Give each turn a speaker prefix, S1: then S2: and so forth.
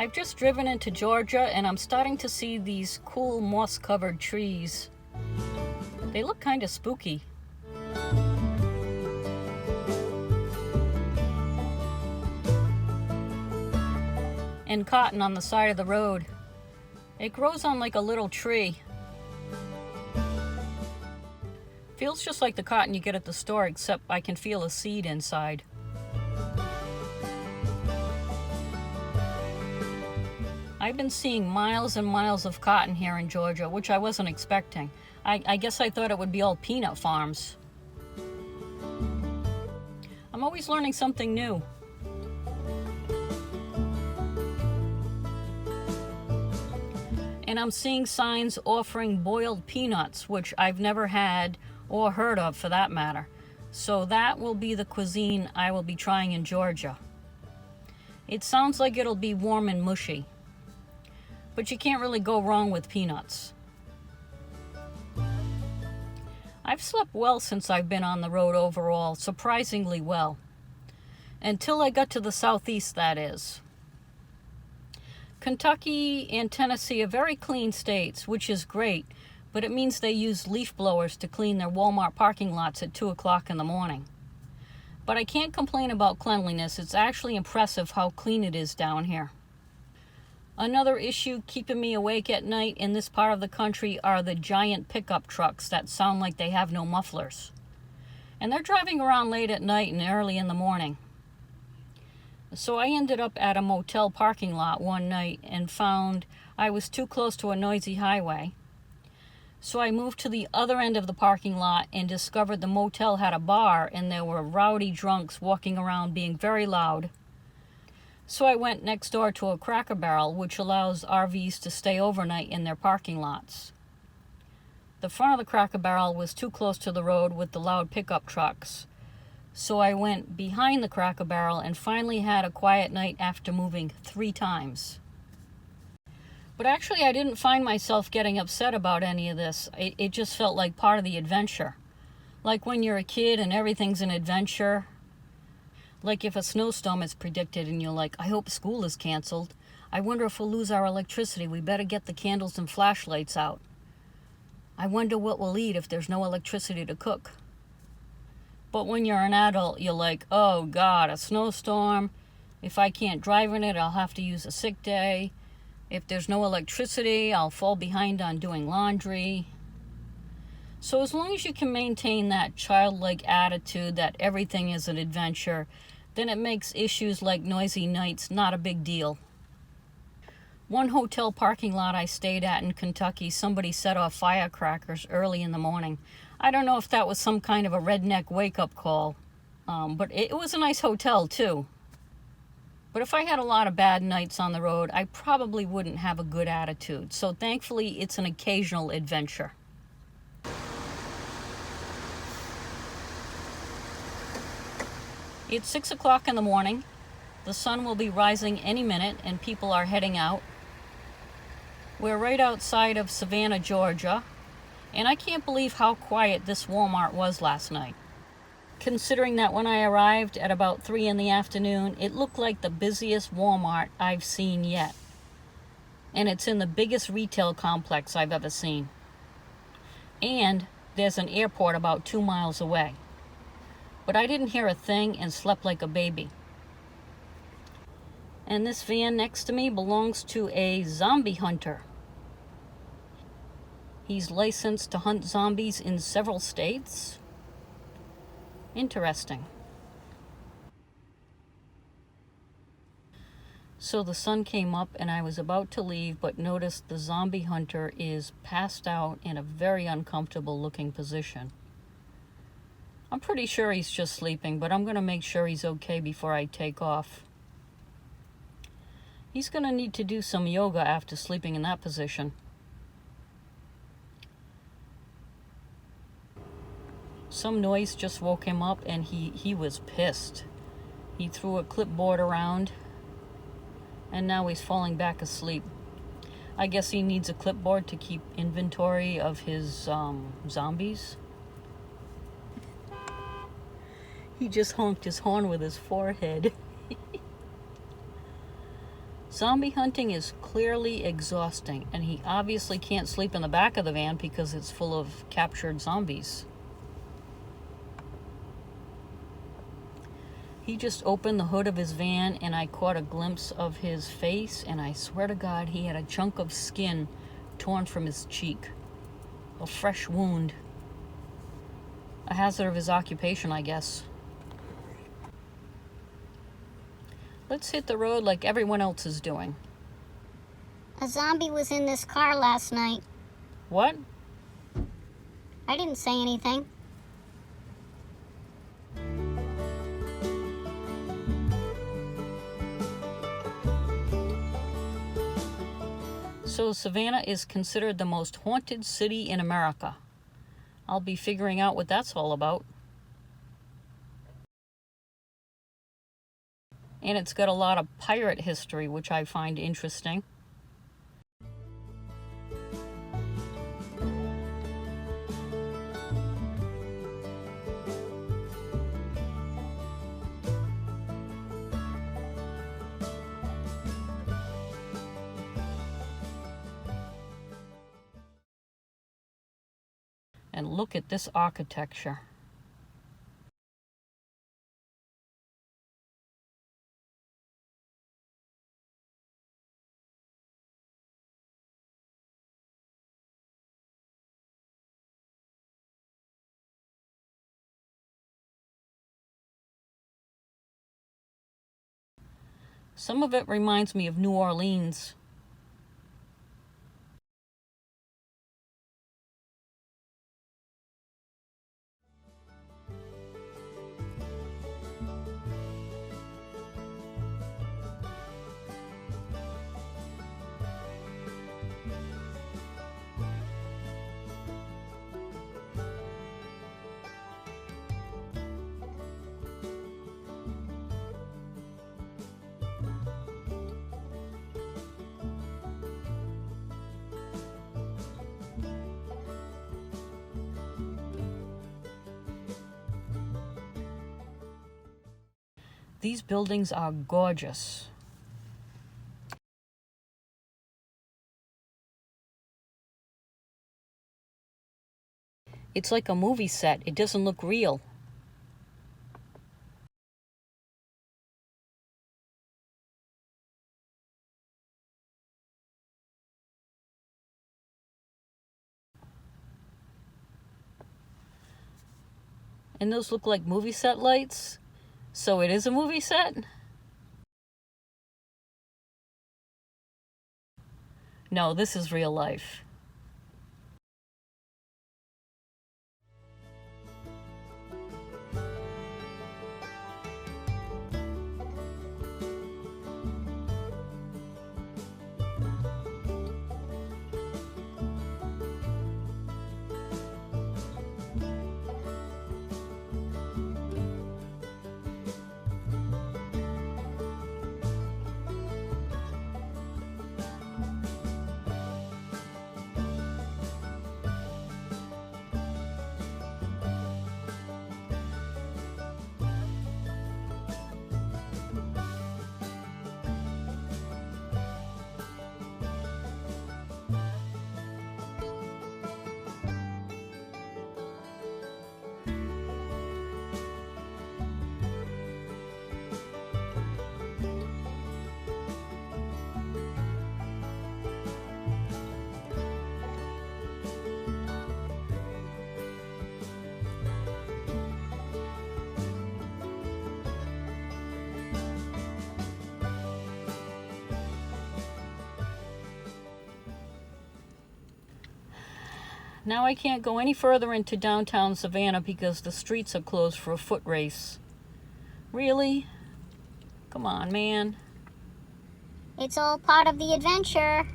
S1: I've just driven into Georgia and I'm starting to see these cool moss-covered trees. They look kind of spooky. And cotton on the side of the road. It grows on like a little tree. Feels just like the cotton you get at the store, except I can feel a seed inside. I've been seeing miles and miles of cotton here in Georgia, which I wasn't expecting. I guess I thought it would be all peanut farms. I'm always learning something new. And I'm seeing signs offering boiled peanuts, which I've never had or heard of for that matter. So that will be the cuisine I will be trying in Georgia. It sounds like it'll be warm and mushy. But you can't really go wrong with peanuts. I've slept well since I've been on the road overall, surprisingly well. Until I got to the southeast, that is. Kentucky and Tennessee are very clean states, which is great, but it means they use leaf blowers to clean their Walmart parking lots at 2 o'clock in the morning. But I can't complain about cleanliness. It's actually impressive how clean it is down here. Another issue keeping me awake at night in this part of the country are the giant pickup trucks that sound like they have no mufflers. And they're driving around late at night and early in the morning. So I ended up at a motel parking lot one night and found I was too close to a noisy highway. So I moved to the other end of the parking lot and discovered the motel had a bar and there were rowdy drunks walking around being very loud. So I went next door to a Cracker Barrel, which allows RVs to stay overnight in their parking lots. The front of the Cracker Barrel was too close to the road with the loud pickup trucks. So I went behind the Cracker Barrel and finally had a quiet night after moving 3 times. But actually I didn't find myself getting upset about any of this. It just felt like part of the adventure. Like when you're a kid and everything's an adventure. Like if a snowstorm is predicted and you're like, I hope school is canceled. I wonder if we'll lose our electricity. We better get the candles and flashlights out. I wonder what we'll eat if there's no electricity to cook. But when you're an adult, you're like, oh God, a snowstorm. If I can't drive in it, I'll have to use a sick day. If there's no electricity, I'll fall behind on doing laundry. So as long as you can maintain that childlike attitude that everything is an adventure, then it makes issues like noisy nights not a big deal. One hotel parking lot I stayed at in Kentucky, somebody set off firecrackers early in the morning. I don't know if that was some kind of a redneck wake-up call, but it was a nice hotel too. But if I had a lot of bad nights on the road, I probably wouldn't have a good attitude. So thankfully, it's an occasional adventure. It's 6 o'clock in the morning. The sun will be rising any minute and people are heading out. We're right outside of Savannah, Georgia, and I can't believe how quiet this Walmart was last night. Considering that when I arrived at about 3 in the afternoon, it looked like the busiest Walmart I've seen yet. And it's in the biggest retail complex I've ever seen. And there's an airport about 2 miles away. But I didn't hear a thing and slept like a baby. And this van next to me belongs to a zombie hunter. He's licensed to hunt zombies in several states. Interesting. So the sun came up and I was about to leave, but noticed the zombie hunter is passed out in a very uncomfortable looking position. I'm pretty sure he's just sleeping, but I'm going to make sure he's okay before I take off. He's going to need to do some yoga after sleeping in that position. Some noise just woke him up and he was pissed. He threw a clipboard around and now he's falling back asleep. I guess he needs a clipboard to keep inventory of his zombies. He just honked his horn with his forehead. Zombie hunting is clearly exhausting, and he obviously can't sleep in the back of the van because it's full of captured zombies. He just opened the hood of his van and I caught a glimpse of his face, and I swear to God he had a chunk of skin torn from his cheek. A fresh wound. A hazard of his occupation, I guess. Let's hit the road like everyone else is doing.
S2: A zombie was in this car last night.
S1: What?
S2: I didn't say anything.
S1: So Savannah is considered the most haunted city in America. I'll be figuring out what that's all about. And it's got a lot of pirate history, which I find interesting. And look at this architecture. Some of it reminds me of New Orleans. These buildings are gorgeous. It's like a movie set. It doesn't look real. And those look like movie set lights. So it is a movie set? No, this is real life. Now I can't go any further into downtown Savannah because the streets are closed for a foot race. Really? Come on, man.
S2: It's all part of the adventure.